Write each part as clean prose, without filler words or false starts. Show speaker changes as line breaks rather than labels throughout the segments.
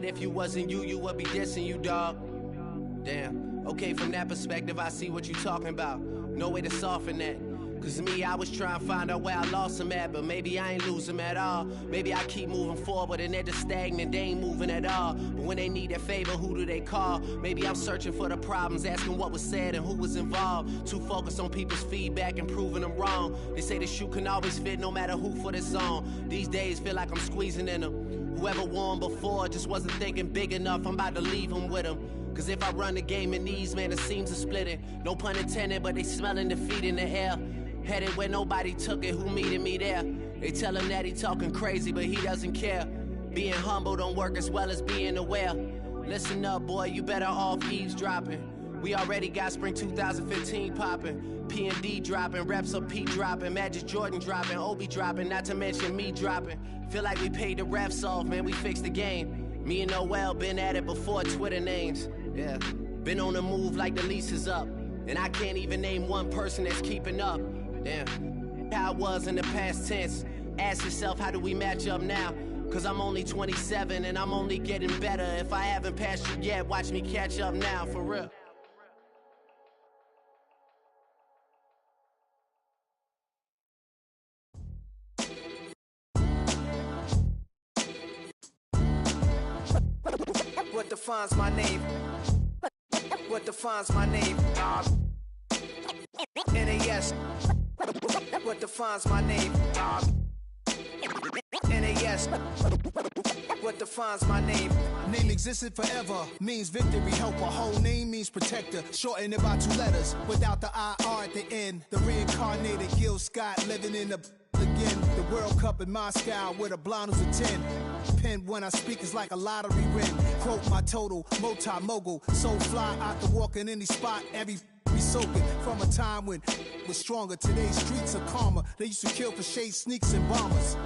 But if you wasn't you, you would be dissing you, dog. Damn. Okay, from that perspective, I see what you talking about. No way to soften that. Cause me, I was trying to find out where I lost them at, but maybe I ain't lose them at all. Maybe I keep moving forward and they're just stagnant, they ain't moving at all. But when they need that favor, who do they call? Maybe I'm searching for the problems, asking what was said and who was involved. Too focused on people's feedback and proving them wrong. They say the shoe can always fit no matter who for the song. These days feel like I'm squeezing in them. Whoever won before just wasn't thinking big enough, I'm about to leave them with them. Cause if I run the game in these, man, the seams are splitting. No pun intended, but they smelling defeat in the air. Headed where nobody took it, who meeting me there? They tell him that he talking crazy, but he doesn't care. Being humble don't work as well as being aware. Listen up, boy, you better off eavesdropping. We already got spring 2015 popping. P&D dropping, reps of P dropping, Magic Jordan dropping, Obi dropping, not to mention me dropping. Feel like we paid the refs off, man, we fixed the game. Me and Noel been at it before Twitter names. Yeah, been on the move like the lease is up. And I can't even name one person that's keeping up. Damn, how I was in the past tense. Ask yourself, how do we match up now? Cause I'm only 27 and I'm only getting better. If I haven't passed you yet, watch me catch up now, for real.
What defines my name? What defines my name? NAS. What defines my name? NAS. What defines my name?
Name existed forever, means victory, helper. Whole name means protector, shortened it by 2 letters. Without the IR at the end, the reincarnated Gil Scott living in the again. The World Cup in Moscow with a blind who's a 10. Pen when I speak is like a lottery win. Quote my total, multi-mogul. So fly out the walk in any spot, every be soaking from a time when was stronger. Today's streets are calmer. They used to kill for shade sneaks and bombers.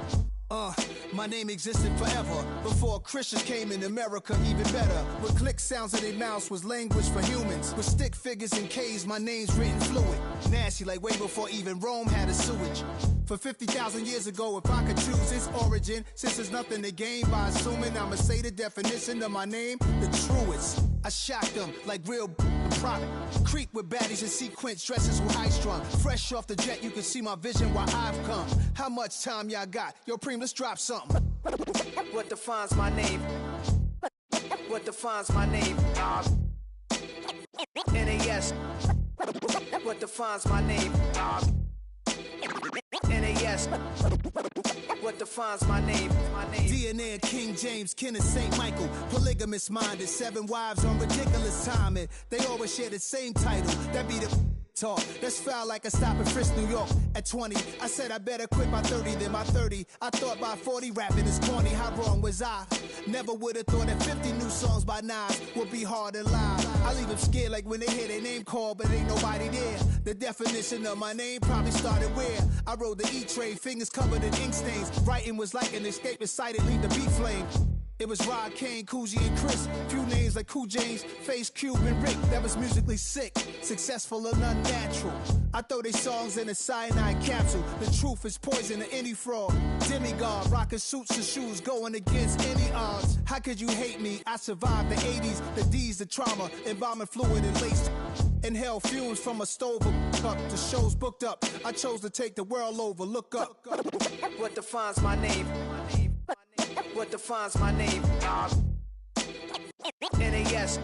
My name existed forever. Before Christians came in America, even better. With click sounds in their mouths was language for humans. With stick figures and K's, my name's written fluid. Nasty like way before even Rome had a sewage. For 50,000 years ago, if I could choose its origin, since there's nothing to gain by assuming I'ma say the definition of my name, the truest. I shocked them like real prop. Creep with baddies in sequence, dresses with high strung. Fresh off the jet, you can see my vision where I've come. How much time y'all got? Yo, Preem, let's drop something.
What defines my name? What defines my name? NAS. What defines my name? NAS. What defines my name?
DNA of King James, kin of St. Michael. Polygamous minded, 7 wives on ridiculous timing. They always share the same title. That be the talk. That's foul like a stop in Frisk, New York. At 20, I said I better quit by 30 than by 30. I thought by 40 rapping is corny. How wrong was I? Never would have thought that 50 new songs by Nas would be hard to live. I leave them scared like when they hear their name called, but ain't nobody there. The definition of my name probably started where I rode the E-train, fingers covered in ink stains. Writing was like an escape excited, leave the beat flame. It was Rod, Kane, Coogee, and Chris. Few names like Cool James, Face, Cube, and Rick. That was musically sick, successful and unnatural. I throw they songs in a cyanide capsule. The truth is poison to any fraud. Demigod, rocking suits and shoes, going against any odds. How could you hate me? I survived the 80s, the D's, the trauma, embalming fluid and lace. Inhale fumes from a stove up to shows booked up. I chose to take the world over. Look up.
What defines my name? What defines my name? NAS.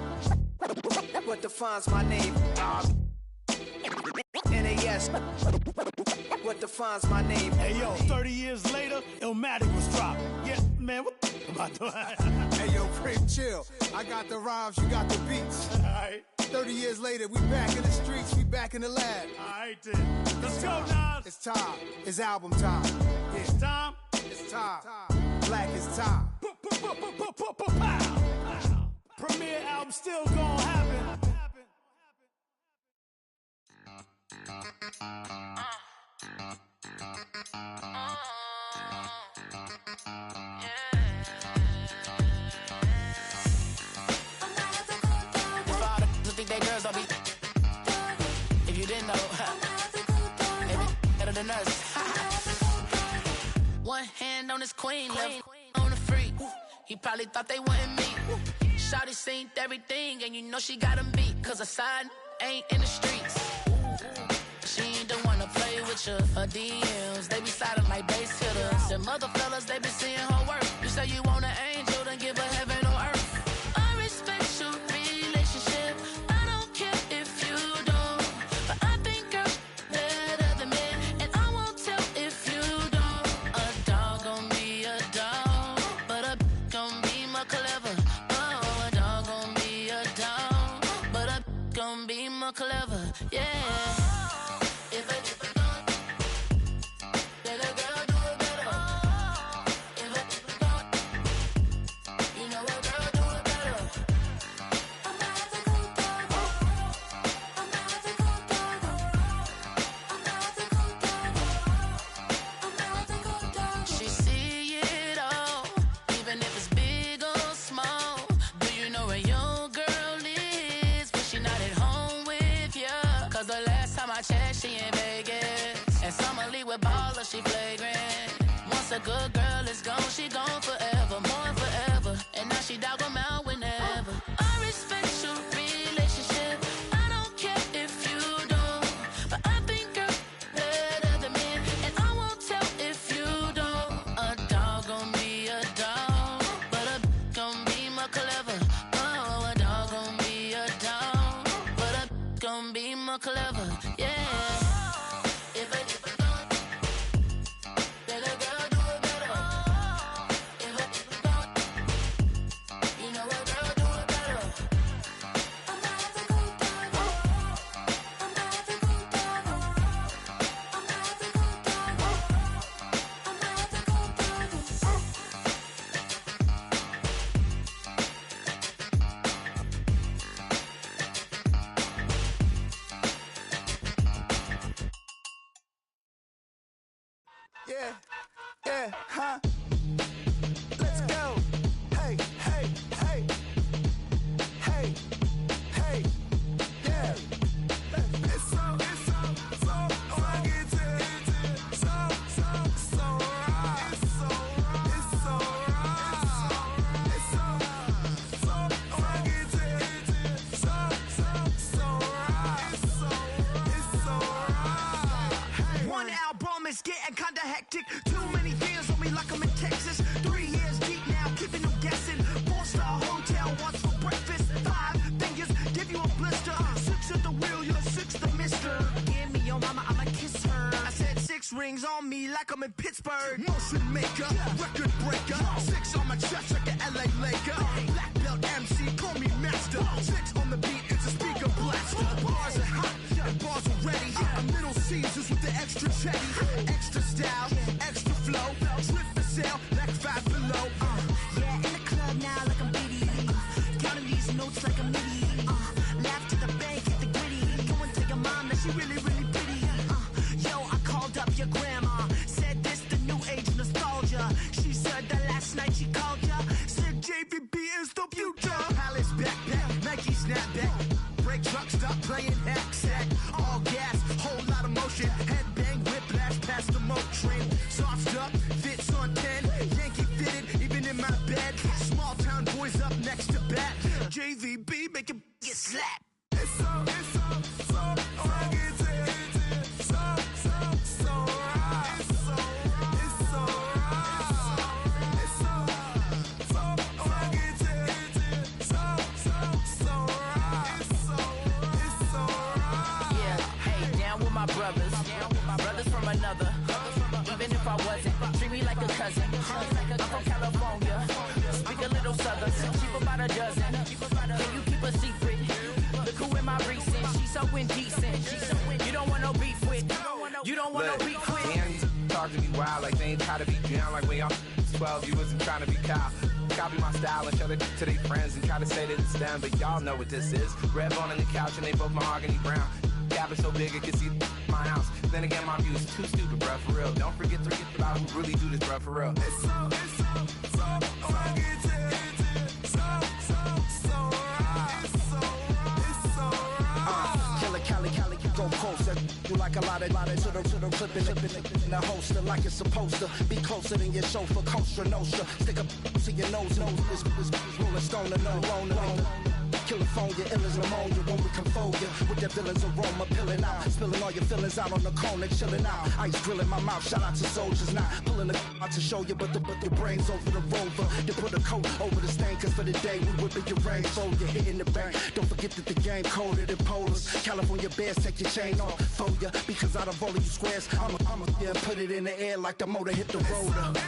What defines my name? NAS. What defines my name?
Hey yo, 30 years later, Illmatic was dropped. Yeah, man, what the about to
Hey yo, Prim, chill. I got the rhymes, you got the beats.
Alright.
30 years later, we back in the streets, we back in the lab.
Alright then. Let's go, Nas.
It's time. It's album time. Yeah.
It's time.
It's time. Black is time.
Premiere album still gonna happen.
Think they girls don't be. If you didn't know, maybe better than us. One hand on his queen, left on the freak. He probably thought they wanted me. Shawty seen everything, and you know she got him beat, cause her side ain't in the streets. She ain't the one to play with you. Her DMs, they be sliding like base hitters. And mother fellas, they be seeing her work. You say you want an angel, then give her heaven or earth. I respect your relationship. I don't care if you don't. But I think girls better than men. And I won't tell if you don't. A dog gon' be a dog, but a gon' be more clever. Oh, a dog gon' be a dog, but a gon' be more clever. Yeah. She in Vegas, and Summer Lee with baller, she flagrant. Once a good girl is gone, she gone forever, more forever. And now she dog 'em out whenever. I respect your relationship. I don't care if you don't, but I think girls better than men, and I won't tell if you don't. A dog gon' be a dog, but a gon' be more clever. Oh, a dog gon' be a dog, but a gon' be more clever. Yeah.
Yeah, huh? Let's go. Hey, hey, hey. Hey, hey, yeah. It's so fucking so right. It's so right. It's so right. It's so fucking so right. It's so right. One album is getting kinda hectic. Too many fans on me like I'm in Texas. 3 years deep now, keeping them guessing. 4-star hotel, what's for breakfast? 5 fingers, give you a blister. 6 at the wheel, you're 6 the mister. Give me your mama, I'ma kiss her. I said 6 rings on me like I'm in Pittsburgh. Motion maker, record breaker. 6 on my chest like an LA Laker. Black belt MC, call me master. 6 on the beat, it's a speaker blaster. Bars are hot, and bars are ready. I'm Little Caesars with the extra chetty. Extra style, extra flow. Swift for sale, like 5 below. Yeah, in the club now like I'm BD. Counting these notes like a MIDI. Laugh to the bank, hit the gritty. Go and tell your mom that she really, really pretty. Yo, I called up your grandma. Said this the new age nostalgia. She said that last night she called ya. Said JVB is the future. Palace backpack, Nike snapback. Break truck, stop playing hack sack. All gas, whole lot of motion. Headbang, whiplash, past the moat train. Soft up, fits on 10. Yankee fitted, even in my bed. Small town boys up next to bat. JVB make it get slapped. It's so fucking so right. It's so right. It's so right. It's so fucking so right.
Yeah, hey, down with my brothers. Brothers from another. Even if I wasn't, treat me like a cousin. I'm from California. Speak a little southern. Cheap about a dozen. Can you keep a secret? Look who in my recent. She's so indecent. You don't want no beef with. You don't want no beef with.
Man, you talk to me wild like they ain't try to be down. Like when y'all 12, you wasn't trying to be Kyle. Copy my style and show it to their friends and try to say that it's them, but y'all know what this is. Red bone on the couch and they both mahogany brown. Cabin so big it can see my house. Then again, my view is too stupid, bruh, for real. Don't forget to get about who really do this, bruh, for real. It's so fucking so right. It's so right.
Killer Cali, go post that you like like a lot of to the flipping in the holster like it's supposed to be closer than your chauffeur, Costa Nostra. Stick up to your nose, this rolling stone and no loner. California, ill as pneumonia when we can fold you with that villain's aroma, pilling out, spilling all your feelings out on the corner, chilling out. Ice grilling my mouth, shout out to soldiers, not pulling the out to show you, but the brains over the rover. You put a coat over the stain, cause for the day we whipping your rain, so you're hitting the bank. Don't forget that the game coded in polars. California bears, take your chain off for ya, because out of all of you squares, I'm a yeah, put it in the air like the motor hit the rotor.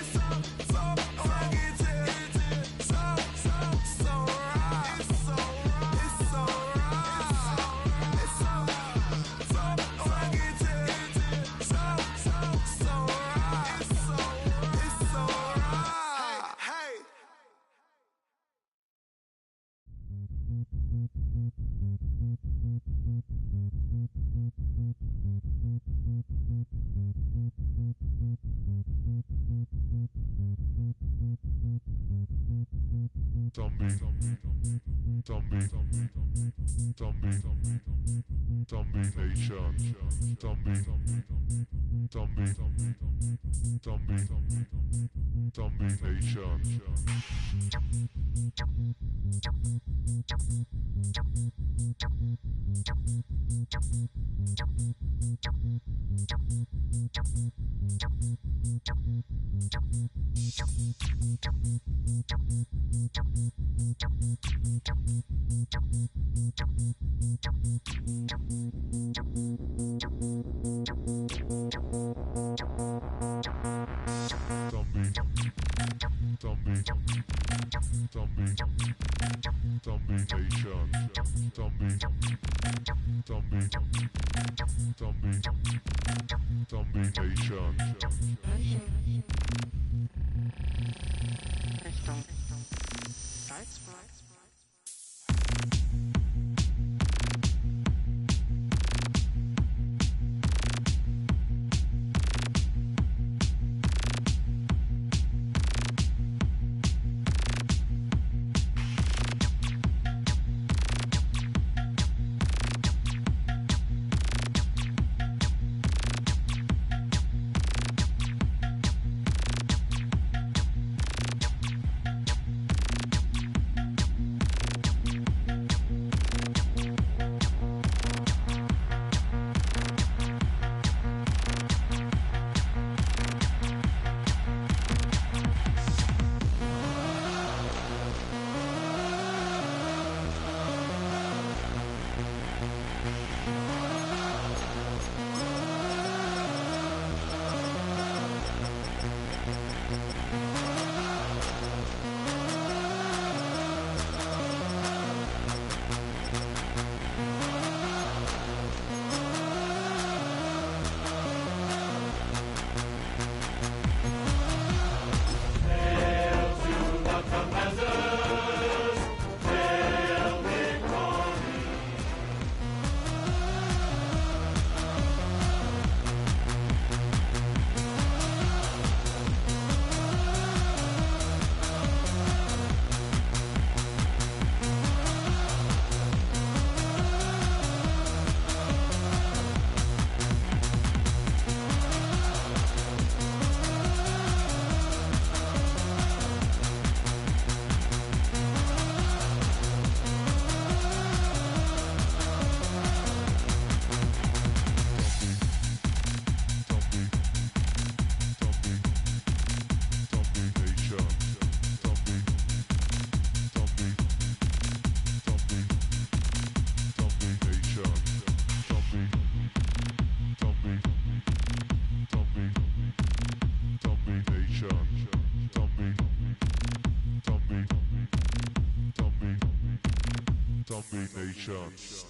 Nations.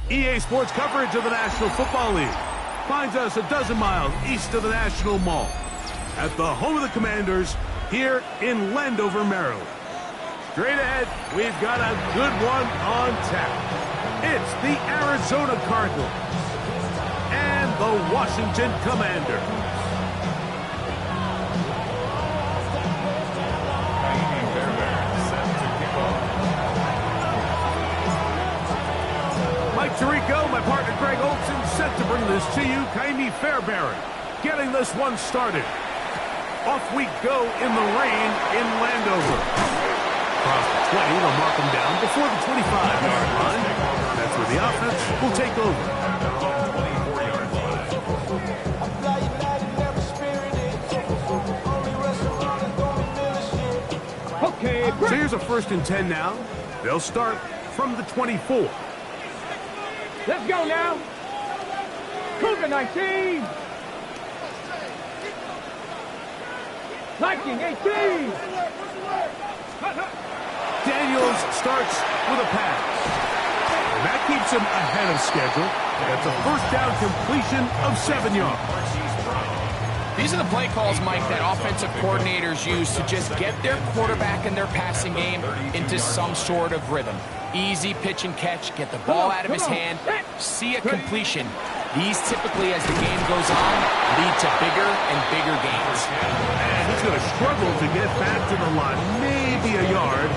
EA Sports coverage of the National Football League finds us a dozen miles east of the National Mall at the home of the Commanders here in Landover, Maryland. Straight ahead, we've got a good one on tap. It's the Arizona Cardinals and the Washington Commanders. Mike Tirico, my partner Greg Olson, set to bring this to you. Kaimi Fairbairn getting this one started. Off we go in the rain in Landover. Across the 20, they'll mark them down before the 25-yard line. That's where the offense will take over. Okay, so here's a 1st and 10 now. They'll start from the 24.
Let's go now. Cougar 19. 19-18.
Daniels starts with a pass. And that keeps him ahead of schedule. That's a 1st down completion of 7 yards.
These are the play calls, Mike, that offensive coordinators use to just get their quarterback and their passing game into some sort of rhythm. Easy pitch and catch, get the ball out of his hand, see a completion. These typically, as the game goes on, lead to bigger and bigger gains.
And he's going to struggle to get back to the line. Maybe a yard.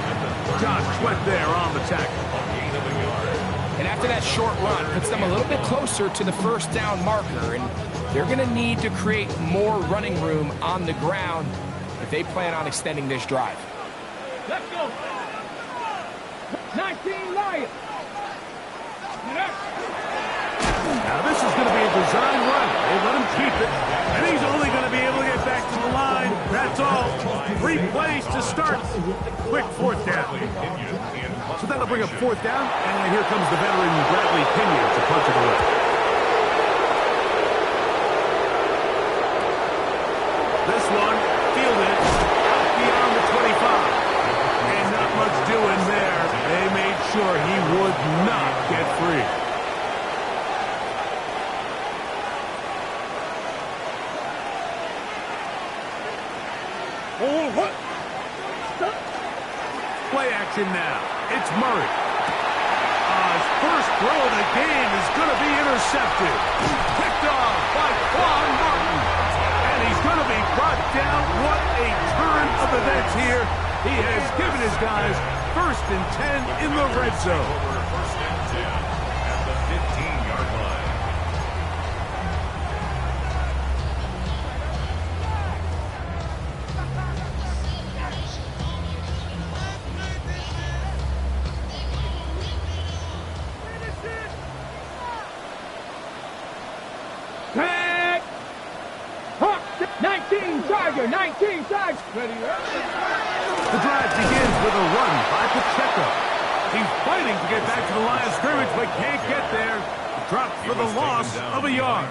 Josh Sweat there on the tackle.
And after that short run, puts them a little bit closer to the 1st down marker. And they're going to need to create more running room on the ground if they plan on extending this drive.
Let's go. 19 Lions.
Now this is going to be a design run. They let him keep it. And he's only going to be able to get back to the line. That's all. 3 plays to start. Quick 4th down. So that'll bring up 4th down. And here comes the veteran Bradley Pinion to punch it away. This one fielded out beyond the 25. And not much doing there. They made sure he would not get free. Play action now. It's Murray. His first throw of the game is going to be intercepted. Picked off by Quan Martin. And he's going to be brought down. What a turn of events here. He has given his guys 1st and 10 in the red zone.
First and 10 at the 15-yard line.
Tag! Hawk, 19 Tiger, 19 Tiger. Ready,
The drive begins with a run by Pacheco. He's fighting to get back to the line of scrimmage, but can't get there. Dropped for the loss of a yard.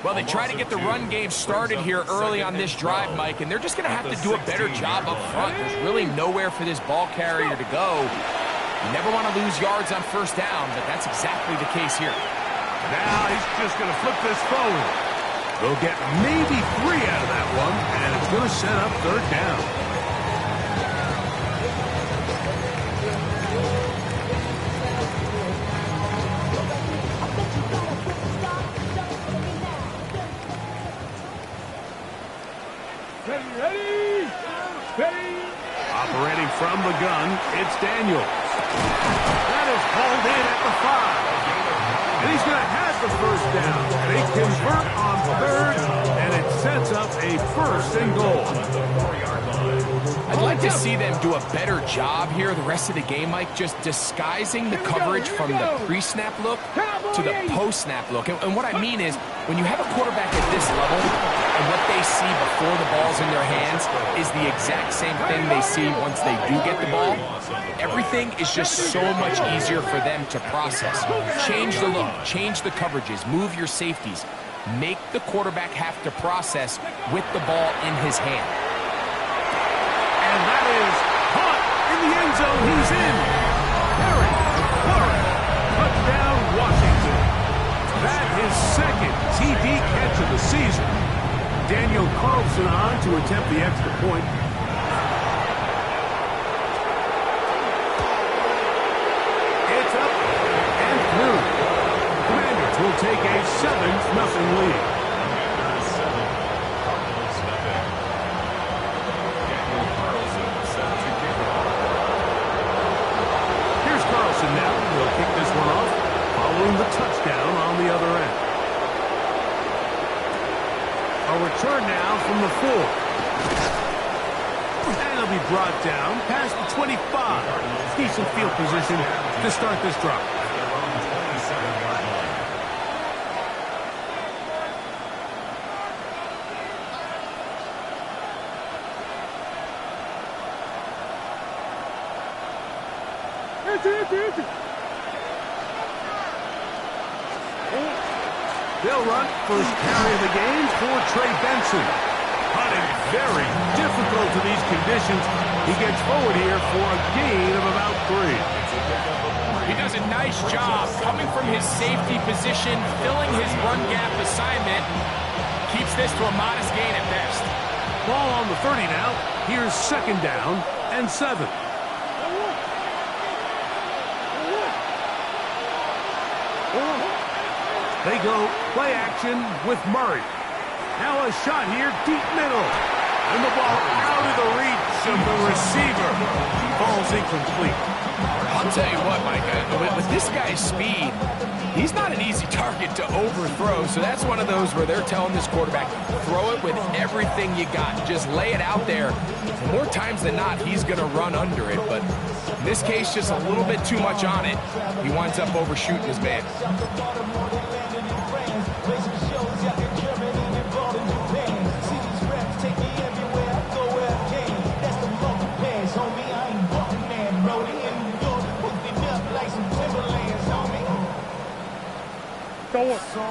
Well, they try to get the run game started here early on this drive, Mike, and they're just going to have to do a better job up front. There's really nowhere for this ball carrier to go. You never want to lose yards on 1st down, but that's exactly the case here.
Now he's just going to flip this forward. They'll get maybe 3 out of that one, and it's going to set up 3rd down.
Ready.
Operating from the gun, it's Daniels. That is hauled in at the 5. And he's going to have the 1st down. They convert on 3rd, and it sets up a 1st and goal.
I'd like to see them do a better job here the rest of the game, Mike, just disguising the coverage from the pre-snap look to the post-snap look. And what I mean is, when you have a quarterback at this level, and what they see before the ball's in their hands is the exact same thing they see once they do get the ball, everything is just so much easier for them to process. Change the look, change the coverages, move your safeties. Make the quarterback have to process with the ball in his hand.
And that is caught in the end zone. He's in. Harry Warren, touchdown Washington. That is 2nd TD catch of the season. Daniel Carlson on to attempt the extra point. 7-0 lead. Here's Carlson now. He'll kick this one off, following the touchdown on the other end. A return now from the 4. And he'll be brought down past the 25. Decent field position to start this drive. They'll run first carry of the game for Trey Benson. Hunting very difficult in these conditions. He gets forward here for a gain of about 3.
He does a nice job coming from his safety position, filling his run gap assignment. Keeps this to a modest gain at best.
Ball on the 30 now. Here's 2nd down and 7. They go play action with Murray. Now a shot here, deep middle. And the ball out of the reach of the receiver. Ball's incomplete.
I'll tell you what, Mike, with this guy's speed, he's not an easy target to overthrow. So that's one of those where they're telling this quarterback, throw it with everything you got. Just lay it out there. More times than not, he's going to run under it. But in this case, just a little bit too much on it. He winds up overshooting his man.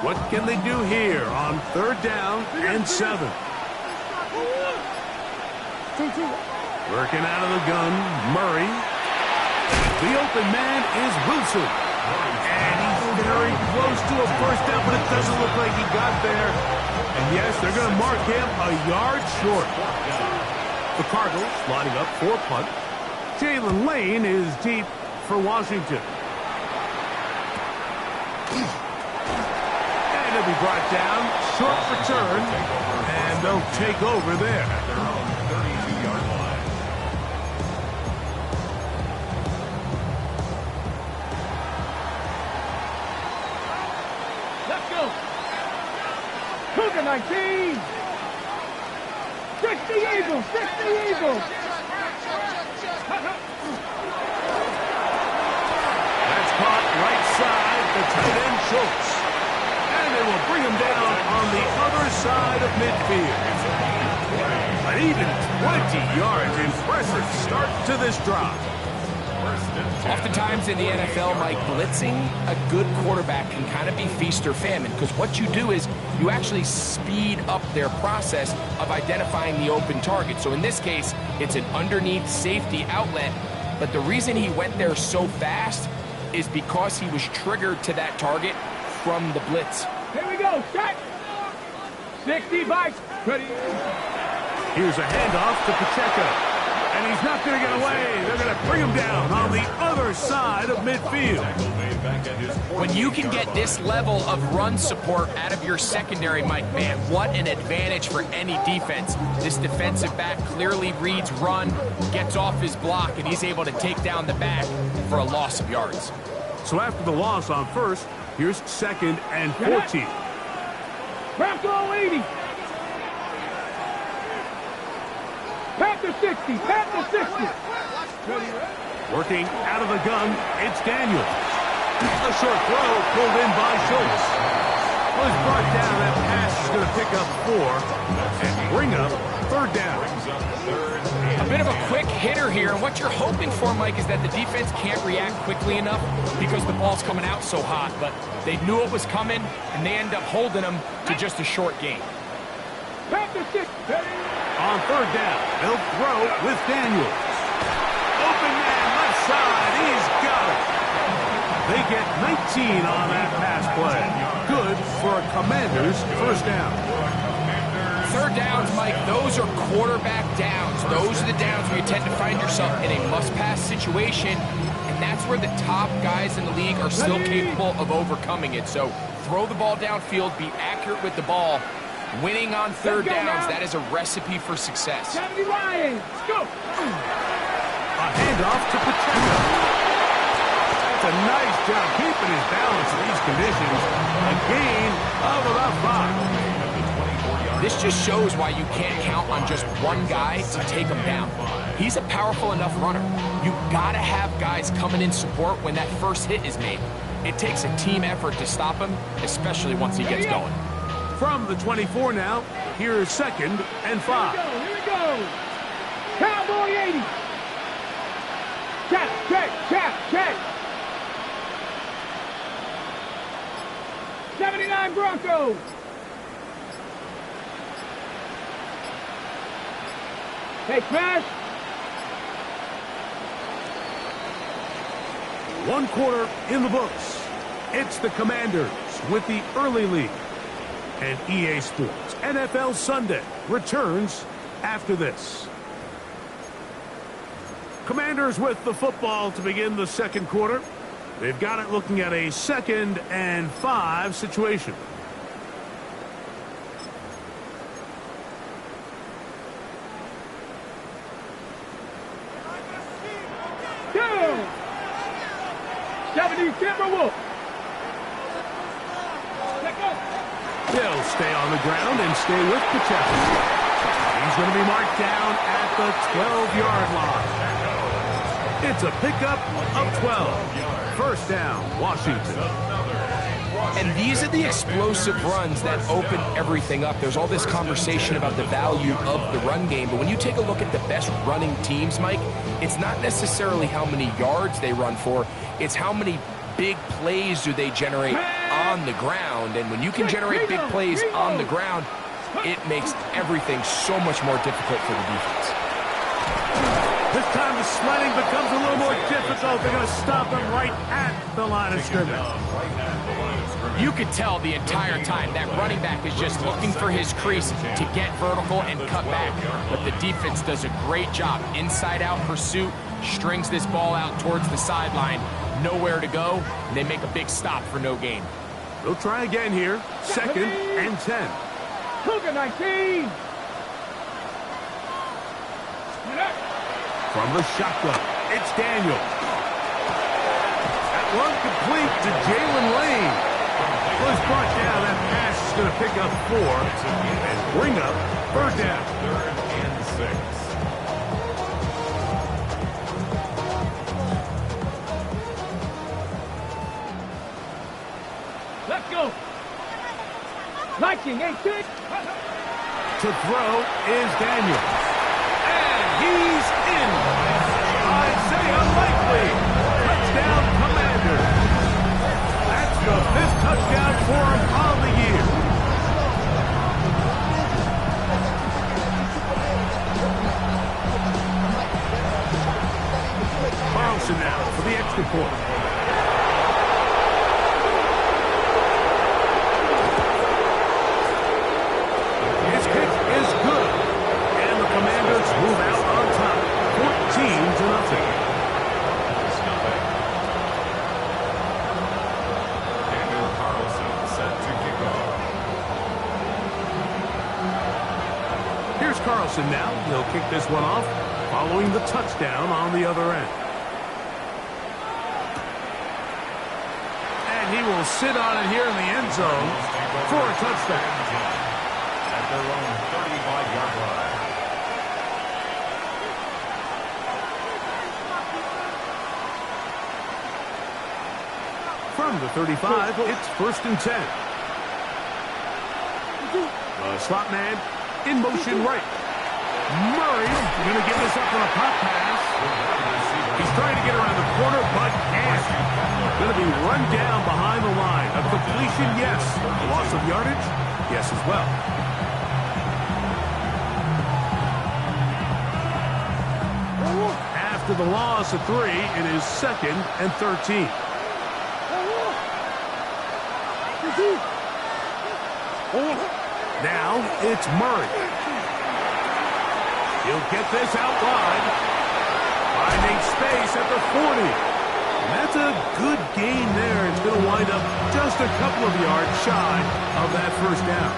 What can they do here on 3rd down and 7? Working out of the gun, Murray. The open man is Wilson. And he's very close to a first down, but it doesn't look like he got there. And yes, they're going to mark him a yard short. The Cardinals lining up for a punt. Jalen Lane is deep for Washington. He'll be brought down, short return, and they'll take over there.
At their own 32-yard line.
Let's go. Cougar 19. 60 Eagles, 60 Eagles.
That's caught right side, the tight end Schultz. They will bring him down on the other side of midfield. An even 20 yards. Impressive start to this drive.
Oftentimes in the NFL, Mike, blitzing a good quarterback can kind of be feast or famine, because what you do is you actually speed up their process of identifying the open target. So in this case, it's an underneath safety outlet, but the reason he went there so fast is because he was triggered to that target from the blitz.
Here we go, set. 60 bikes, ready.
Here's a handoff to Pacheco. And he's not going to get away. They're going to bring him down on the other side of midfield.
When you can get this level of run support out of your secondary, Mike, man, what an advantage for any defense. This defensive back clearly reads run, gets off his block, and he's able to take down the back for a loss of yards.
So after the loss on 1st, here's 2nd and 14.
Bronco 80. Panther 60. Panther 60.
Working out of the gun, it's Daniel. A short throw pulled in by Schultz. Was brought down. That pass is going to pick up 4 and bring up 3rd down.
A bit of a quick hitter here, and what you're hoping for, Mike, is that the defense can't react quickly enough because the ball's coming out so hot, but they knew it was coming, and they end up holding them to just a short gain.
On 3rd down, they'll throw with Daniels. Open man, left side, he's got it. They get 19 on that pass play. Good for a Commanders 1st down.
3rd downs, Mike, those are quarterback downs. Those are the downs where you tend to find yourself in a must-pass situation, and that's where the top guys in the league are still capable of overcoming it. So throw the ball downfield, be accurate with the ball. Winning on third downs, that is a recipe for success.
70 Ryan, let's go.
A handoff to Pacheco. That's a nice job keeping his balance in these conditions. A gain of about 5.
This just shows why you can't count on just one guy to take him down. He's a powerful enough runner. You gotta have guys coming in support when that first hit is made. It takes a team effort to stop him, especially once he gets going.
From the 24 now, here's 2nd and 5.
Here we go. Cowboy 80. Check. 79 Broncos. Hey, smash.
1 quarter in the books. It's the Commanders with the early lead. And EA Sports NFL Sunday returns after this. Commanders with the football to begin the 2nd quarter. They've got it looking at a 2nd and 5 situation.
Down. 70 Timberwolves.
They'll stay on the ground and stay with Pacheco. He's going to be marked down at the 12-yard line. It's a pickup of 12. First down, Washington.
And these are the explosive runs that open everything up. There's all this conversation about the value of the run game, but when you take a look at the best running teams, Mike, it's not necessarily how many yards they run for, it's how many big plays do they generate on the ground. And when you can generate big plays on the ground, it makes everything so much more difficult for the defense.
This time the sledding becomes a little more difficult. They're going to stop him right at the line of scrimmage.
You could tell the entire time that running back is just looking for his crease to get vertical and cut back. But the defense does a great job. Inside-out pursuit, strings this ball out towards the sideline. Nowhere to go, and they make a big stop for no gain.
They'll try again here. 2nd and 10.
Cougar 19.
From the shotgun, it's Daniel. That one complete to Jalen Lane. Was brought down. That pass is going to pick up 4 and bring up 3rd down.
3rd and 6.
Let's go. Liking 18.
To throw is Daniel. And he's in. Isaiah Likely. Touchdown, Commanders. That's the 5th touchdown for him on the year. Carlson now for the extra point. His kick is good. And the Commanders move out on top. 14-0. Here's Carlson now. He'll kick this one off, following the touchdown on the other end. And he will sit on it here in the end zone for a touchdown.
At their own 35-yard line.
From the 35, it's 1st and 10. The slot man in motion right. Murray going to give this up on a pop pass. He's trying to get around the corner, but can't. Going to be run down behind the line. A completion, yes. A loss of yardage, yes as well. After the loss of 3, it is 2nd and 13. Now it's Murray. He'll get this out wide. Finding space at the 40. And that's a good gain there. It's going to wind up just a couple of yards shy of that first down.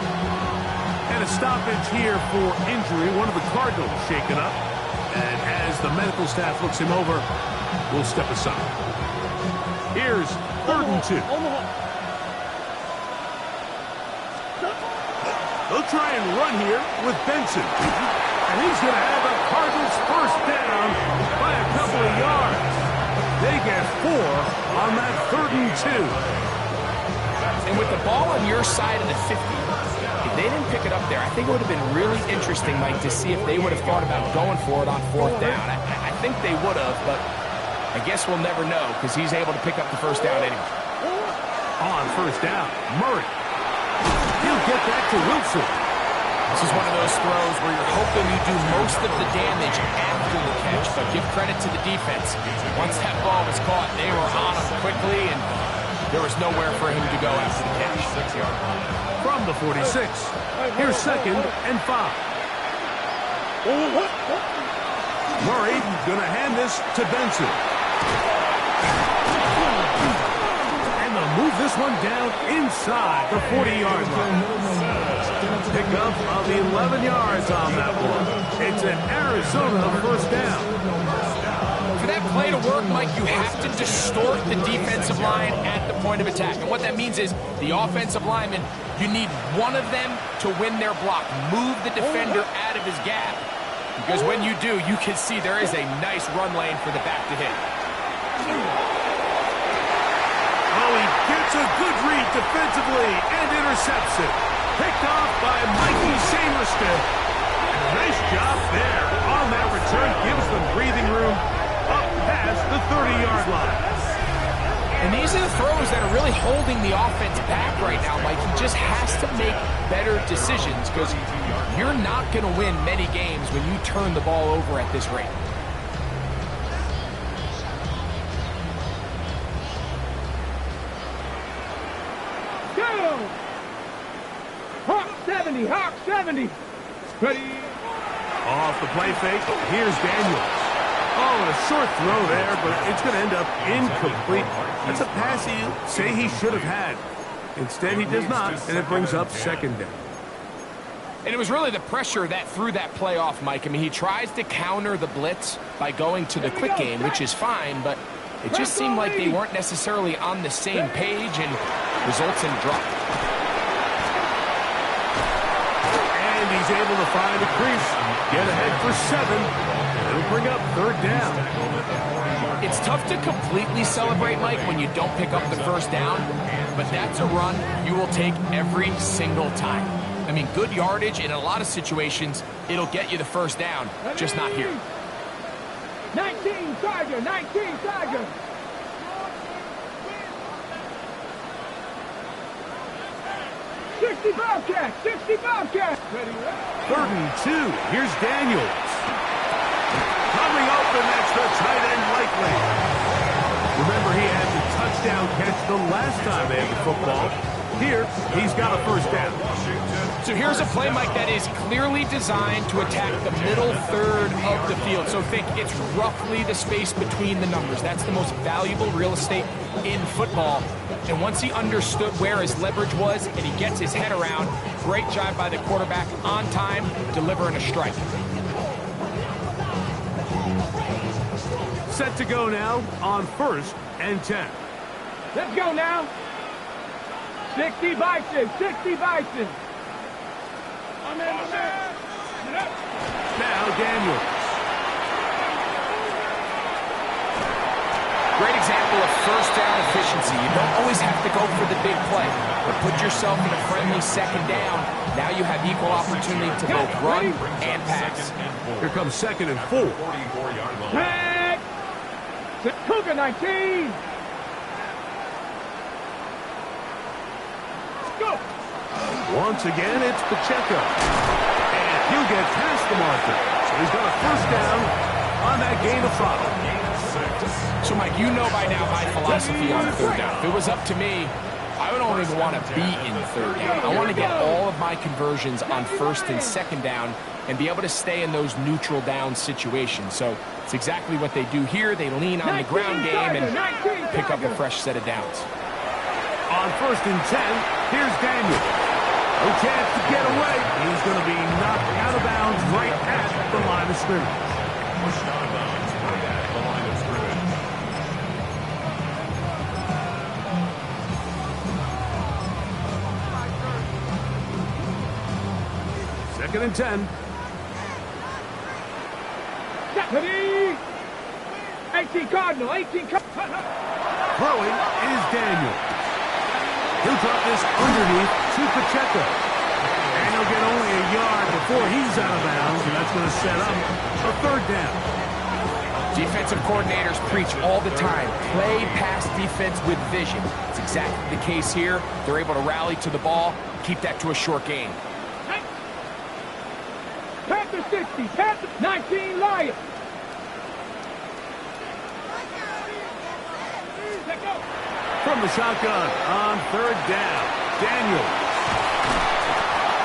And a stoppage here for injury. One of the Cardinals shaken up. And as the medical staff looks him over, we'll step aside. Here's 3rd and 2. They'll try and run here with Benson. And he's going to have the Cardinals first down by a couple of yards. They get 4 on that 3rd and 2.
And with the ball on your side of the 50, if they didn't pick it up there, I think it would have been really interesting, Mike, to see if they would have thought about going for it on 4th down. I think they would have, but I guess we'll never know because he's able to pick up the first down anyway.
On 1st down, Murray. He'll get back to Wilson.
This is one of those throws where you're hoping you do most of the damage after the catch, but give credit to the defense. Once that ball was caught, they were on him quickly, and there was nowhere for him to go after the catch. 6-yard line.
From the 46, here's 2nd and 5. Murray going to hand this to Benson. And they'll move this one down inside the 40-yard line. Pick up of the 11 yards on that one. It's an Arizona first down.
For that play to work, Mike, you have to distort the defensive line at the point of attack. And what that means is the offensive lineman, you need one of them to win their block. Move the defender out of his gap. Because when you do, you can see there is a nice run lane for the back to hit.
Oh, he gets a good read defensively and intercepts it. Picked off by Mikey Sainriston. Nice job there on that return. Gives them breathing room up past the 30-yard line.
And these are the throws that are really holding the offense back right now, Mike. He just has to make better decisions because you're not going to win many games when you turn the ball over at this rate.
Go! Hawk 70, Hawk 70. Ready?
Off the play fake, here's Daniels. Oh, and a short throw there, but it's going to end up incomplete. That's a pass you say he should have had. Instead, he does not, and it brings up 2nd down.
And it was really the pressure that threw that play off, Mike. I mean, he tries to counter the blitz by going to the quick game, which is fine, but it just seemed like they weren't necessarily on the same page and results in a drop.
And he's able to find a crease, get ahead for 7. It'll bring up 3rd down.
It's tough to completely celebrate, Mike, when you don't pick up the first down, but that's a run you will take every single time. I mean, good yardage in a lot of situations, it'll get you the first down, just not here.
19 Tiger, 19 Tiger. '60 Bobcat, 60 Bobcat.
3rd and 2, here's Daniels. Coming open, that's the tight end likely. Remember, he had the touchdown catch the last time they had the football. Here, he's got a first down.
So here's a play, Mike, that is clearly designed to attack the middle third of the field. So think it's roughly the space between the numbers. That's the most valuable real estate in football. And once he understood where his leverage was and he gets his head around, great job by the quarterback on time, delivering a strike.
Set to go now on 1st and 10.
Let's go now. 60 Bison, 60 Bison.
Now Daniels.
Great example of first down efficiency. You don't always have to go for the big play, but put yourself in a friendly 2nd down. Now you have equal opportunity to both run and pass.
Here comes 2nd and 4.
Tag! Cougar 19. Go!
Once again, it's Pacheco. And he'll get past the marker. So he's got a first down on that gain of 5.
So, Mike, you know by now my philosophy on 3rd down. If it was up to me, I I don't even want to be in third down. I want to get all of my conversions on first and second down and be able to stay in those neutral down situations. So it's exactly what they do here. They lean on the ground game and pick up a fresh set of downs.
On first and 10, here's Daniel. No chance to get away. He's going to be knocked out of bounds right at the line of scrimmage.
Pushed out of bounds right at the line of scrimmage.
Second and 10.
18 Cardinal, 18 Cardinal.
Throwing is Daniel. He'll drop this underneath to Pacheco. And he'll get only a yard before he's out of bounds, and that's going to set up a third down.
Defensive coordinators preach all the time, play pass defense with vision. It's exactly the case here. They're able to rally to the ball, keep that to a short gain.
Panther 60, Panther 19 Lions.
From the shotgun on third down, Daniel.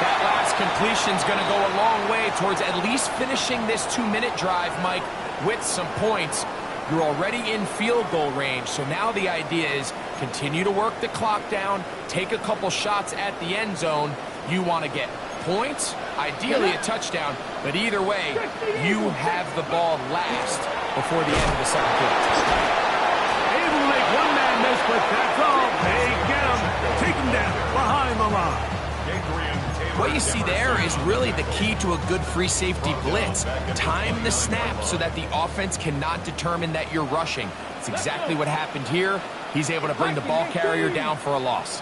That last completion's going to go a long way towards at least finishing this 2-minute drive, Mike, with some points. You're already in field goal range, so now the idea is continue to work the clock down, take a couple shots at the end zone. You want to get points, ideally a touchdown, but either way, you have the ball last before the end of the second quarter.
Able to make one man miss, but that's all. They get him, take him down behind the line.
What you see there is really the key to a good free safety blitz. Time the snap so that the offense cannot determine that you're rushing. It's exactly what happened here. He's able to bring the ball carrier down for a loss.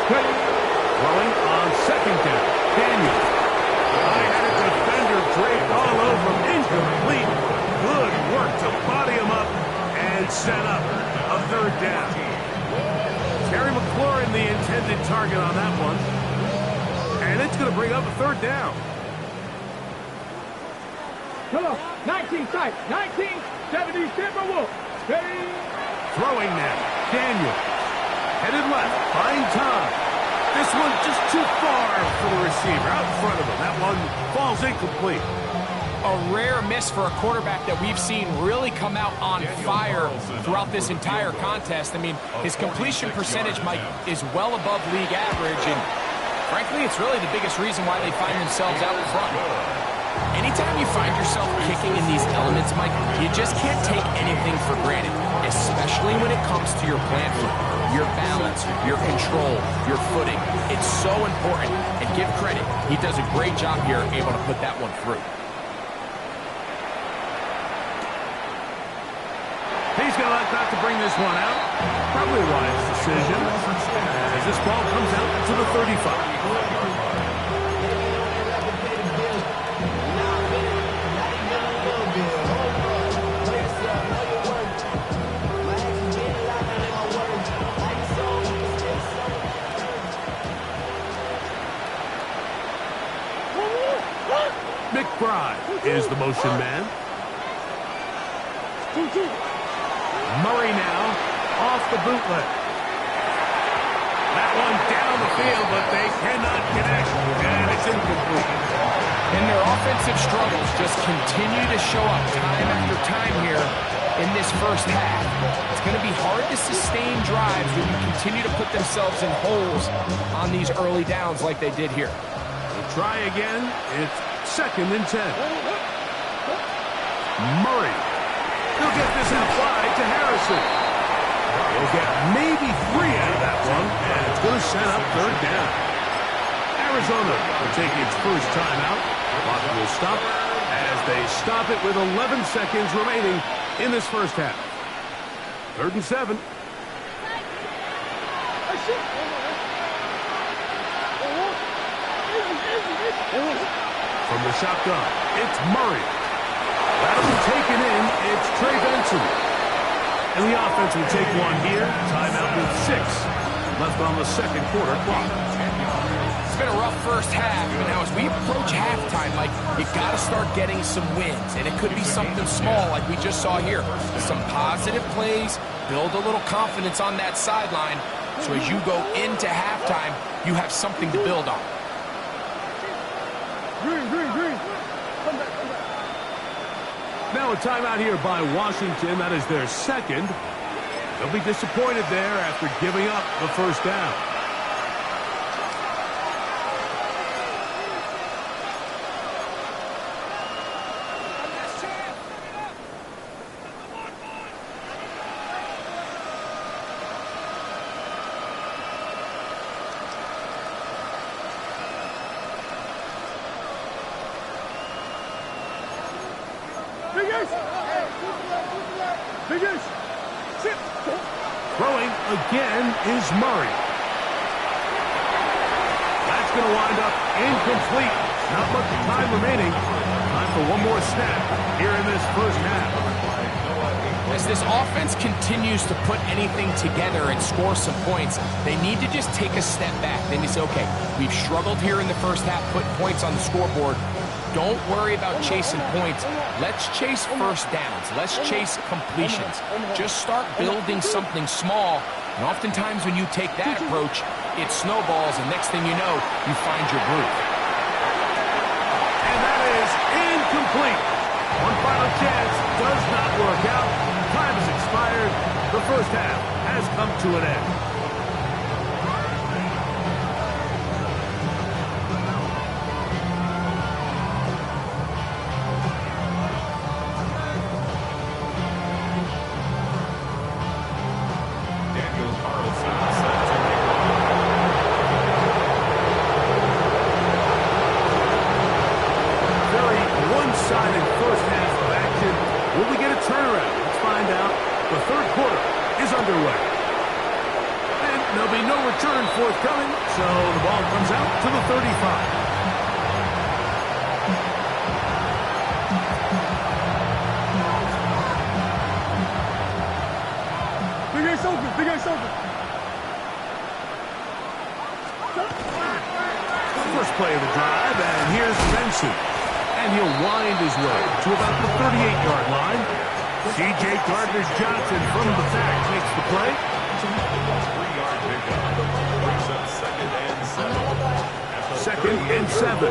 Throwing on second down, Daniel. I had a defender draped all over him, incomplete. Good work to body him up and set up a third down. Terry McLaurin, the intended target on that one. And it's going to bring up a third down.
Come on, 19 sight, 1970 Timberwolves. Ready?
Throwing now, Daniel. Headed left, find Tom. This one just too far for the receiver, out in front of him. That one falls incomplete.
A rare miss for a quarterback that we've seen really come out on fire throughout this entire contest. I mean, his completion percentage, Mike, is well above league average, and frankly, it's really the biggest reason why they find themselves out in front. Anytime you find yourself kicking in these elements, Mike, you just can't take anything for granted, especially when it comes to your plant foot, your balance, your control, your footing. It's so important, and give credit. He does a great job here able to put that one through.
He's going to like not to bring this one out. Probably a wise decision as this ball comes out to the 35. McBride is the motion man. Murray now off the bootleg. That one down the field, but they cannot connect, and it's incomplete.
And their offensive struggles just continue to show up time after time here in this first half. It's going to be hard to sustain drives when you continue to put themselves in holes on these early downs like they did here.
We'll try again. It's second and 10. Murray. He'll get this applied to Harrison. He'll get maybe 3 out of that one, and it's going to set up third down. Arizona will take its first timeout. Clock will stop as they stop it with 11 seconds remaining in this first half. 3rd and 7. From the shotgun, it's Murray. That'll be taken in. It's Trey Benson. And the offense will take one here. Timeout with 6 left on the second quarter clock.
It's been a rough first half, but now as we approach halftime, Mike, you got to start getting some wins, and it could be something small like we just saw here. Some positive plays, build a little confidence on that sideline, so as you go into halftime, you have something to build on.
Green. Now a timeout here by Washington. That is their second. They'll be disappointed there after giving up the first down. Throwing again is Murray. That's going to wind up incomplete. Not much time remaining. Time for one more snap here in this first half.
As this offense continues to put anything together and score some points, they need to just take a step back. They need to say, okay, we've struggled here in the first half, putting points on the scoreboard. Don't worry about chasing points. Let's chase first downs. Let's chase completions. Just start building something small. And oftentimes when you take that approach, it snowballs, and next thing you know, you find your groove.
And that is incomplete. One final chance does not work out. Time has expired. The first half has come to an end. Forthcoming, so the ball comes out to the 35. Big Ace open. First play of the drive, and here's Benson. And he'll wind his way to about the 38-yard line. C.J. Gardner-Johnson from the back makes the play.
3-yard pickup.
Second and 7.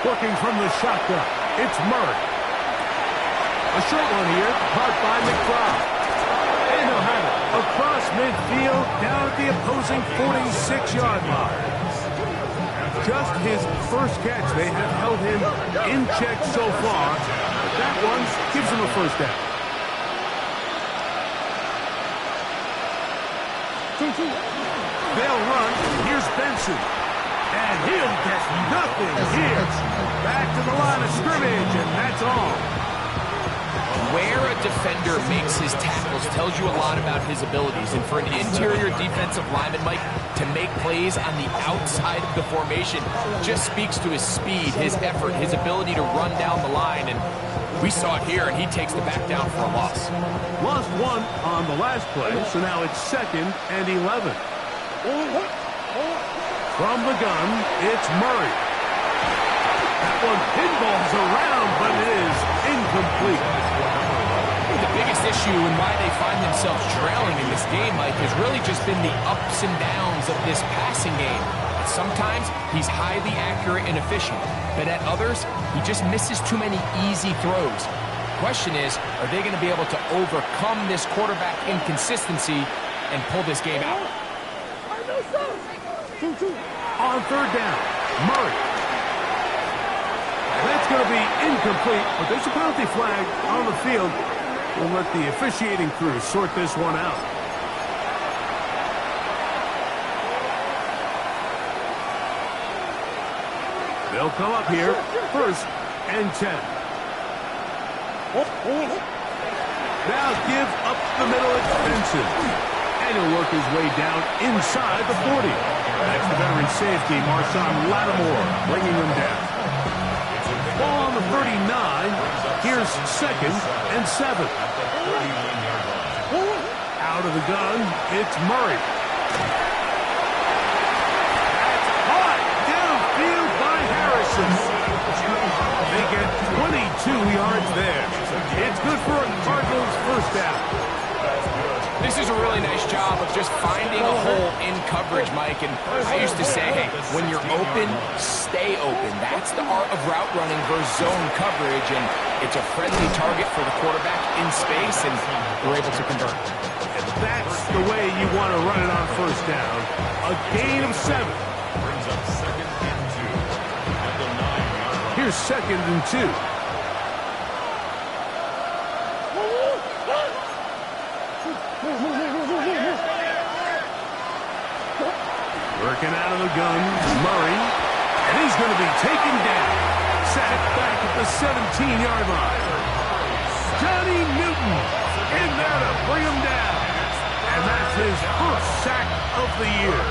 Working from the shotgun, it's Murray. A short one here, caught by McBride. And he'll have it across midfield, down at the opposing 46-yard line. Just his first catch. They have held him in check so far, but that one gives him a first down. They'll run. Here's Benson. And he'll get nothing here. Back to the line of scrimmage, and that's all.
Where a defender makes his tackles tells you a lot about his abilities. And for an interior defensive lineman, Mike, to make plays on the outside of the formation just speaks to his speed, his effort, his ability to run down the line. And we saw it here, and he takes the back down for a loss.
Lost one on the last play, so now it's 2nd and 11. From the gun, it's Murray. That one pinballs around, but it is incomplete.
The biggest issue and why they find themselves trailing in this game, Mike, has really just been the ups and downs of this passing game. Sometimes he's highly accurate and efficient, but at others, he just misses too many easy throws. The question is, are they going to be able to overcome this quarterback inconsistency and pull this game out?
On third down, Murray. That's going to be incomplete, but there's a penalty flag on the field. We'll let the officiating crew sort this one out. They'll come up here, 1st and 10. Now give up the middle, it's Benson. And he'll work his way down inside the 40. That's the veteran safety, Marshawn Lattimore, bringing him down. Ball on the 39. Here's 2nd and 7. Out of the gun, it's Murray. That's caught downfield by Harrison. They get 22 yards there. It's good for a Cardinals first down.
This is a really nice job of just finding a hole in coverage, Mike. And I used to say, hey, when you're open, stay open. That's the art of route running versus zone coverage. And it's a friendly target for the quarterback in space, and we're able to convert.
And that's the way you want to run it on first down. A gain of 7.
Brings up 2nd and 2 at the 9-yard line.
Here's 2nd and 2. Working out of the gun, Murray, and he's going to be taken down. Sacked back at the 17-yard line. Johnny Newton in there to bring him down. And that's his first sack of the year.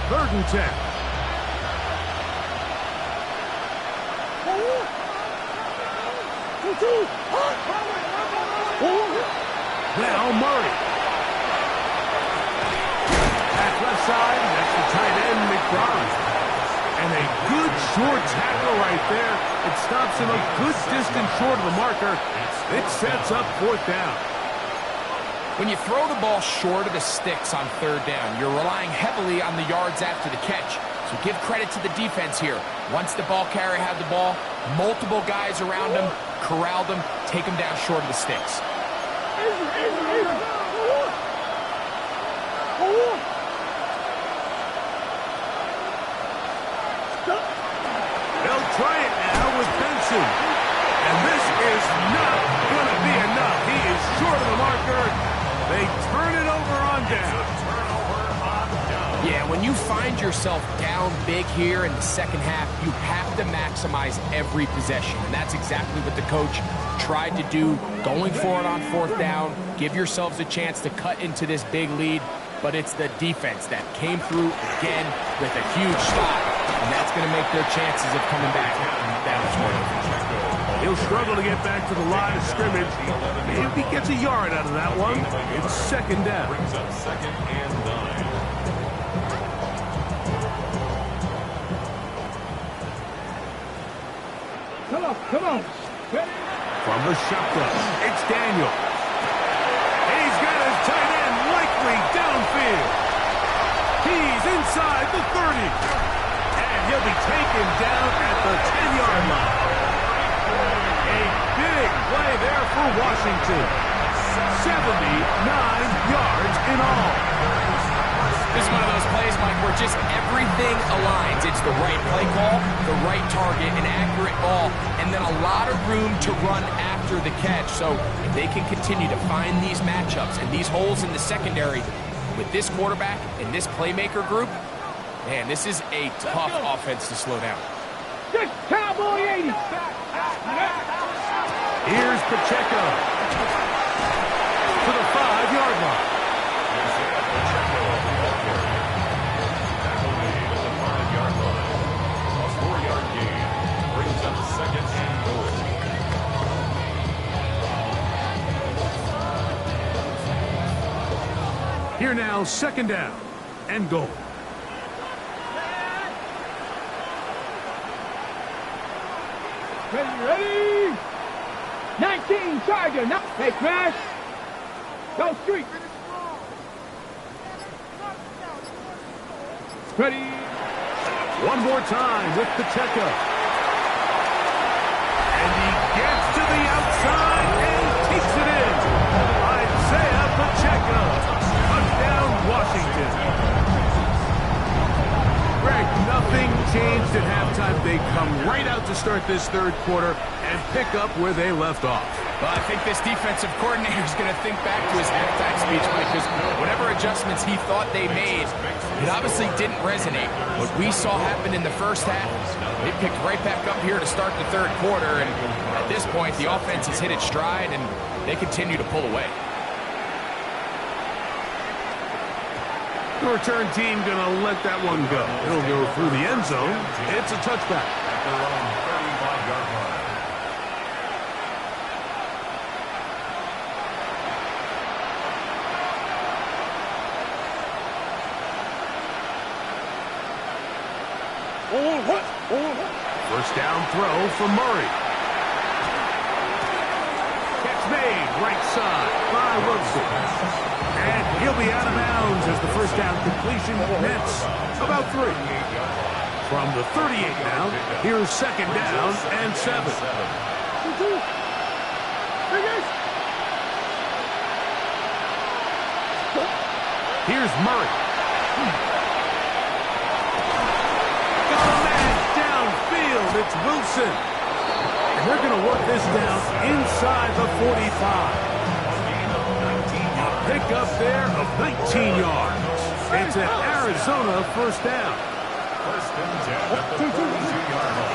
Third and 10. Now Murray. Back left side, that's the tight end, McBride. And a good short tackle right there. It stops him a good distance short of the marker. It sets up 4th down.
When you throw the ball short of the sticks on 3rd down, you're relying heavily on the yards after the catch. So give credit to the defense here. Once the ball carrier had the ball, multiple guys around him, corralled him, take him down short of the sticks.
They'll try it now with Benson. And this is not going to be enough. He is short of the marker. They turn it over on down.
Yeah, when you find yourself down big here in the second half, you have to maximize every possession. And that's exactly what the coach tried to do, going for it on 4th down. Give yourselves a chance to cut into this big lead. But it's the defense that came through again with a huge stop. And that's going to make their chances of coming back that much more difficult.
He'll struggle to get back to the line of scrimmage. If he gets a yard out of that one, it's 2nd down.
Brings up 2nd and 9.
Come on.
From the shotgun, it's Daniel. He's got his tight end likely downfield. He's inside the 30. And he'll be taken down at the 10-yard line. A big play there for Washington. 79 yards in all.
This is one of those plays, Mike, where just everything aligns. It's the right play call, the right target, an accurate ball, and then a lot of room to run after the catch. So if they can continue to find these matchups and these holes in the secondary with this quarterback and this playmaker group, man, this is a tough offense to slow down.
Good Cowboy 80.
Here's Pacheco to the 5-yard line. Here now, 2nd down and goal.
Ready? 19 Charger. No. Hey, Crash. Go street. Ready?
One more time with Pacheco. And he gets to the outside and takes it in. Isaiah Pacheco. Touchdown, Washington. Greg, nothing changed at halftime. They come right out to start this 3rd quarter and pick up where they left off.
Well, I think this defensive coordinator is going to think back to his halftime speech, Mike, because whatever adjustments he thought they made, it obviously didn't resonate. What we saw happen in the first half, they picked right back up here to start the 3rd quarter, and at this point, the offense has hit its stride, and they continue to pull away.
The return team going to let that one go. It'll go through the end zone. It's a touchback.
At their own 35-yard line.
First down throw for Murray. Catch made, right side by Wilson. And he'll be out of bounds as the first down completion nets about 3. From the 38 now, here's second down and 7. Here's Murray. Got a man downfield. It's Wilson. And they're going to work this down inside the 45. Pick up there of 19 yards. It's an Arizona first down.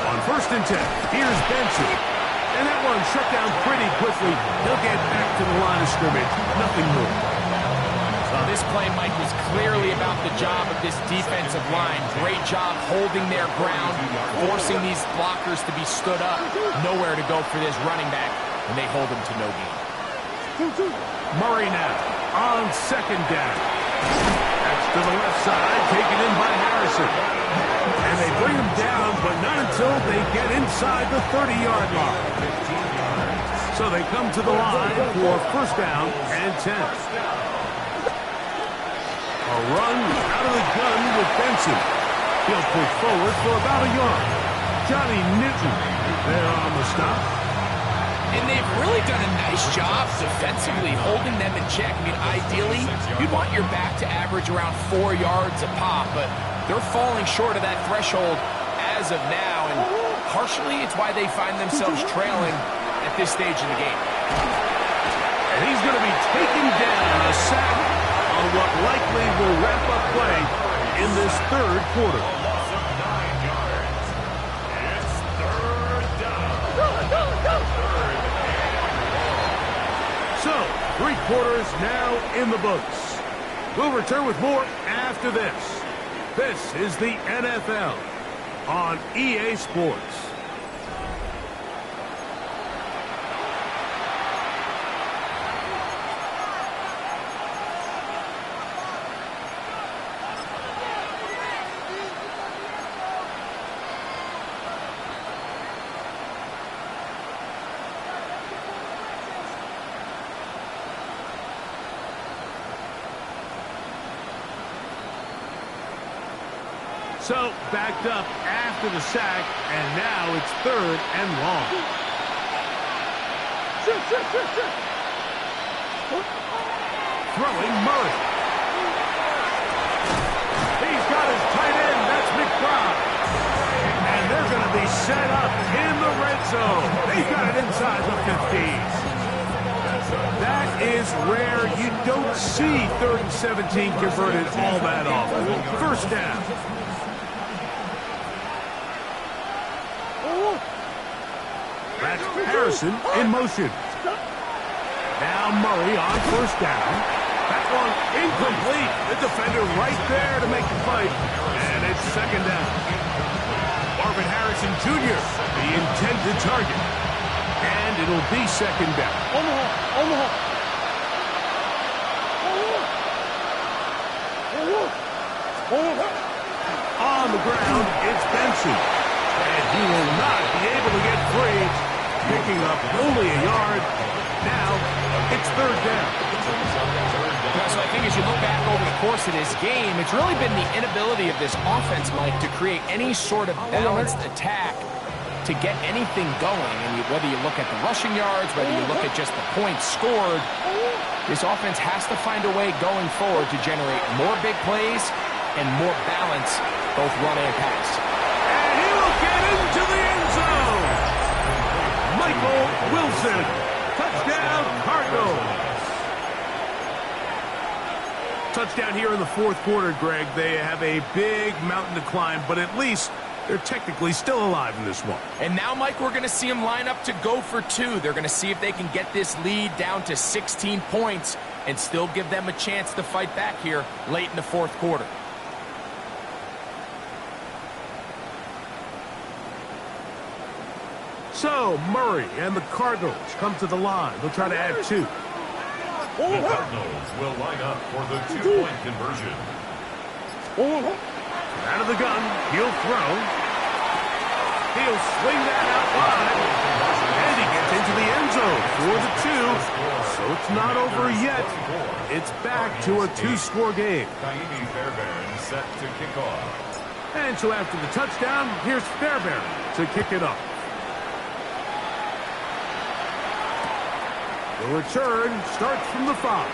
On first and 10, here's Benson. And that one shut down pretty quickly. He'll get back to the line of scrimmage. Nothing more.
Well, this play, Mike, was clearly about the job of this defensive line. Great job holding their ground, forcing these blockers to be stood up. Nowhere to go for this running back, and they hold him to no gain.
Murray now on second down. That's to the left side, taken in by Harrison. And they bring him down, but not until they get inside the 30-yard line. So they come to the line for first down and 10. A run out of the gun with Benson. He'll push forward for about a yard. Johnny Newton there on the stop.
And they've really done a nice job defensively holding them in check. I mean, ideally, you'd want your back to average around 4 yards a pop, but they're falling short of that threshold as of now, and partially it's why they find themselves trailing at this stage in the game.
And he's going to be taken down, a sack on what likely will wrap up play in this third quarter. So, 3 quarters now in the books. We'll return with more after this. This is the NFL on EA Sports. So, backed up after the sack, and now it's third and long. Throwing Murray. He's got his tight end, that's McBride. And they're going to be set up in the red zone. He's got it inside the 15. That is rare. You don't see 3rd and 17 converted all that often. First down. That's Harrison in motion. Now Murray on first down. That one incomplete. The defender right there to make the play. And it's second down. Marvin Harrison Jr., the intended target. And it'll be second down. On the ground, it's Benson. And he will not be able to get free. Picking up only a yard. Now, it's third down.
So I think as you look back over the course of this game, it's really been the inability of this offense, Mike, to create any sort of balanced attack to get anything going. And whether you look at the rushing yards, whether you look at just the points scored, this offense has to find a way going forward to generate more big plays and more balance, both run and pass.
And he will get into the end zone. Michael Wilson. Touchdown, Cardinals. Touchdown here in the fourth quarter, Greg. They have a big mountain to climb, but at least they're technically still alive in this one.
And now, Mike, we're going to see them line up to go for 2. They're going to see if they can get this lead down to 16 points and still give them a chance to fight back here late in the fourth quarter.
So, Murray and the Cardinals come to the line. They'll try to add 2.
The Cardinals will line up for the 2-point conversion.
Out of the gun, he'll throw. He'll swing that out wide. And he gets into the end zone for the 2. So it's not over yet. It's back to a 2-score game.
Kaimi Fairbairn set to kick off.
And so after the touchdown, here's Fairbairn to kick it off. The return starts from the 5.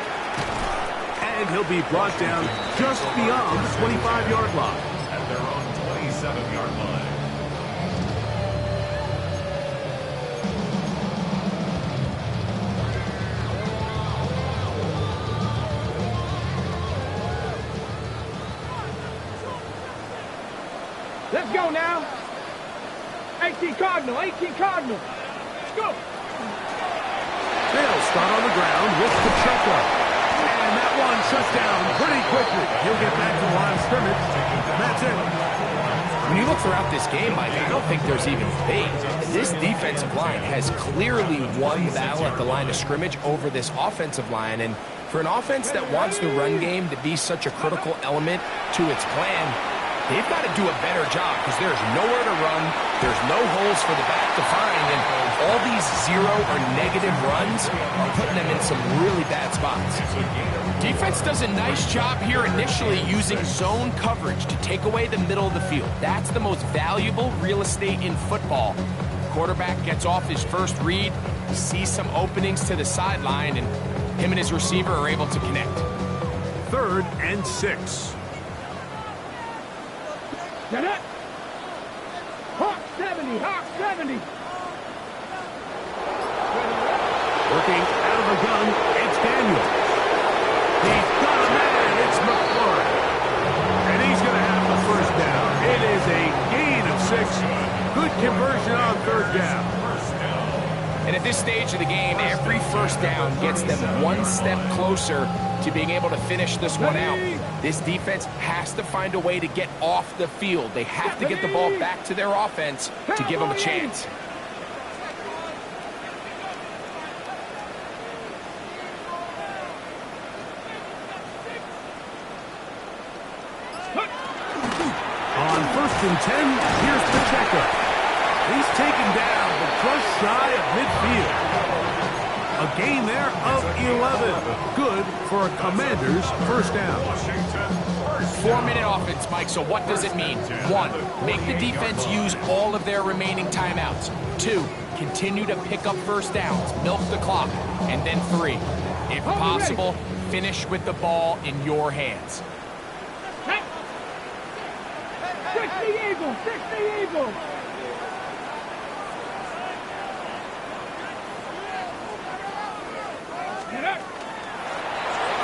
And he'll be brought down just beyond the 25-yard line.
At their own 27-yard line.
Let's go now. 18 Cardinal, 18 Cardinal. Let's go.
They'll start on the ground with Pacheco. And that one shuts down pretty quickly. He'll get back to the line of scrimmage. That's it.
When you look throughout this game, Mike, I don't think there's even debate. This defensive line has clearly won the battle at the line of scrimmage over this offensive line. And for an offense that wants the run game to be such a critical element to its plan, they've got to do a better job because there's nowhere to run. There's no holes for the back to find. And all these 0 or negative runs are putting them in some really bad spots. Defense does a nice job here initially using zone coverage to take away the middle of the field. That's the most valuable real estate in football. Quarterback gets off his first read, sees some openings to the sideline, and him and his receiver are able to connect.
3rd and 6.
Hawk 70, Hawk 70.
Working out of the gun, it's Daniel. He's got a man, it's McLaurin. And he's going to have the first down. It is a gain of 6. Good conversion on 3rd down.
And at this stage of the game, every first down gets them one step closer to being able to finish this one out. This defense has to find a way to get off the field. They have to get the ball back to their offense to give them a chance.
On 1st and 10, here's Pacheco. He's taken down, but just shy of midfield. A gain there of 11. Good for a Commander's first down.
4-minute offense, Mike, so what does it mean? 1, make the defense use all of their remaining timeouts. 2, continue to pick up first downs, milk the clock. And then 3, if possible, finish with the ball in your hands.
60 Eagles, 60 Eagles.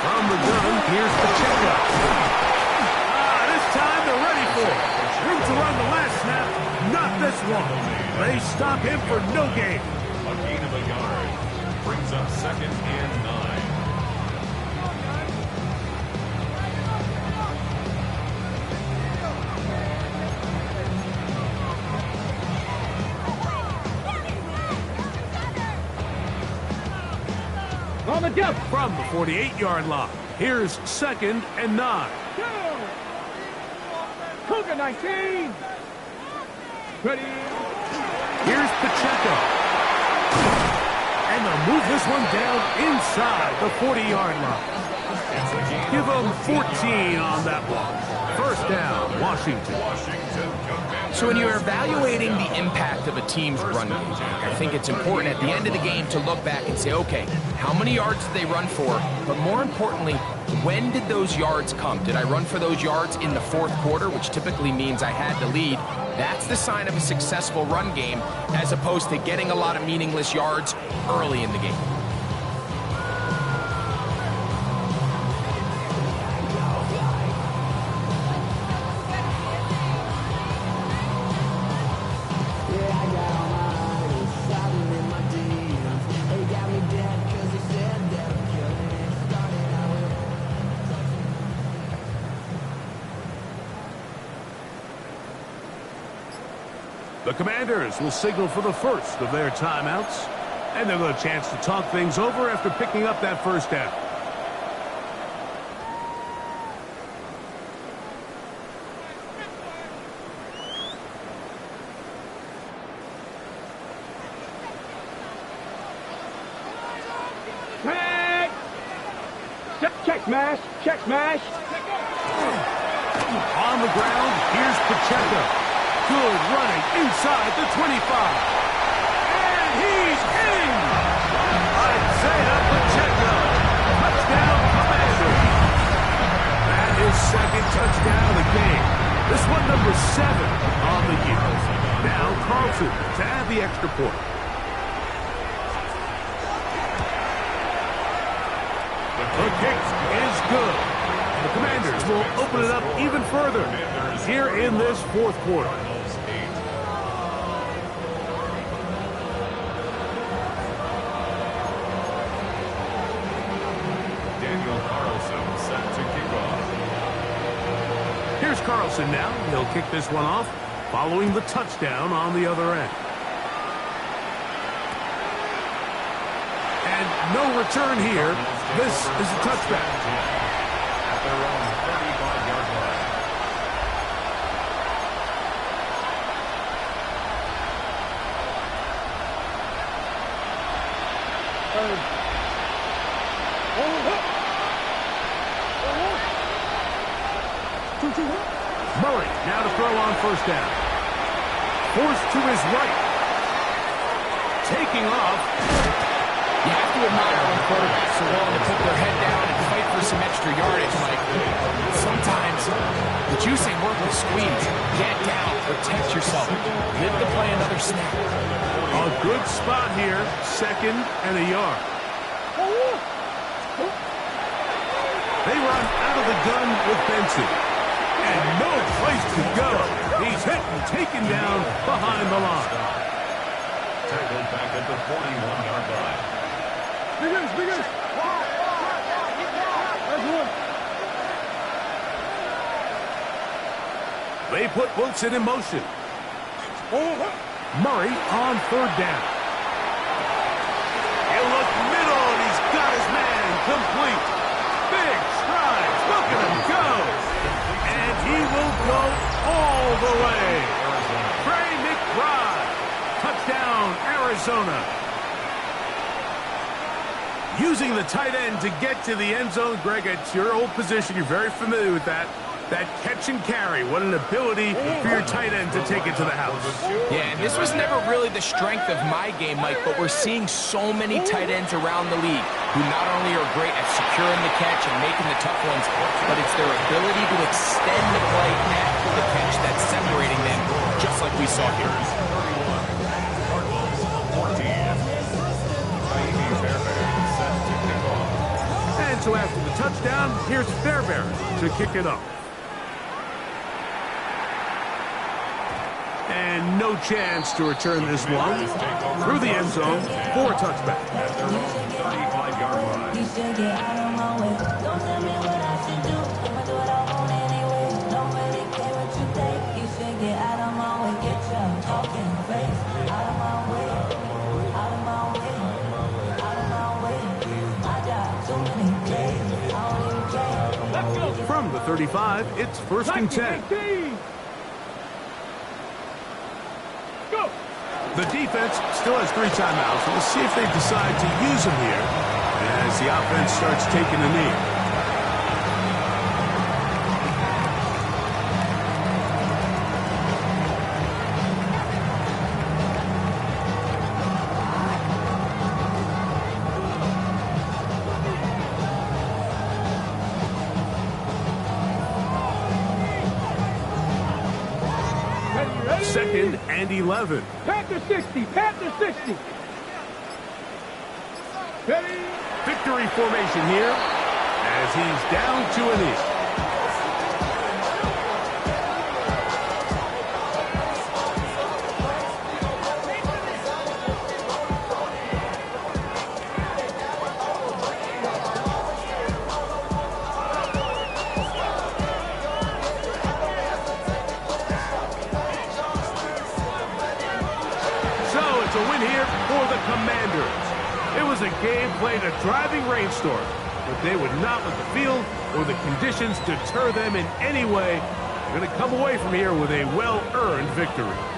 From the gun, here's Pacheco. This time they're ready for it. Room to run the last snap, not this one. They stop him for no gain.
A gain of a yard brings up 2nd and 9.
On the jump.
From the 48-yard line, here's 2nd and 9.
Cougar 19. Ready.
Here's Pacheco. And they'll move this one down inside the 40-yard line. Give them 14 on that one. First down, Washington.
So when you're evaluating the impact of a team's run game, I think it's important at the end of the game to look back and say, okay, how many yards did they run for? But more importantly, when did those yards come? Did I run for those yards in the 4th quarter, which typically means I had the lead? That's the sign of a successful run game, as opposed to getting a lot of meaningless yards early in the game.
The Commanders will signal for the first of their timeouts, and they'll get a chance to talk things over after picking up that first down.
Check smash! Check smash!
On the ground, here's Pacheco. Good running inside the 25. And he's in! Isaiah Pacheco. Touchdown, Commanders. That is second touchdown of the game. This one number 7 on the year. Now Carlson to add the extra point. The kick is good. The Commanders will open it up even further here in this fourth quarter.
Daniel Carlson set to kick off.
Here's Carlson now. He'll kick this one off following the touchdown on the other end. And no return here. This is a touchback.
At their own 35-yard line.
Murray now to throw on first down. Forced to his right. Taking off.
You have to admire when quarterbacks are willing to put their head down and fight for some extra yardage, Mike. Sometimes the juice ain't worth the squeeze. Get down, protect yourself, live to play another snap.
A good spot here, second and a yard. They run out of the gun with Benson. And no place to go. He's hit and taken down behind the line.
Tackled back at the 41-yard line.
They put Wilson in motion. Murray on third down. He'll look middle, and he's got his man complete. Big strides. Look at him go. And he will go all the way. Trey McBride. Touchdown, Arizona. Using the tight end to get to the end zone. Greg, it's your old position. You're very familiar with that. That catch and carry. What an ability for your tight end to take it to the house.
Yeah, and this was never really the strength of my game, Mike, but we're seeing so many tight ends around the league who not only are great at securing the catch and making the tough ones, but it's their ability to extend the play after the catch that's separating them, just like we saw here.
And so after the touchdown, here's Fairbairn to kick it off. And no chance to return this one through the end zone for a touchback.
At their own 35-yard line.
You should get out of my way. Don't tell me what I should do. I'ma do what I want anyway. Don't really care what you think. You should get out of my way. Get your talking face out of my way. Out of my way. Out of my way. I got too many days. I don't even care.
From the 35, it's first and 10. The defense still has 3 timeouts. We'll see if they decide to use them here as the offense starts taking a knee. Second and 11.
Panther 60, Panther 60. Ready?
Victory formation here as he's down to a knee. here for the Commanders. It was a game played in a driving rainstorm, but they would not let the field or the conditions deter them in any way. They're going to come away from here with a well-earned victory.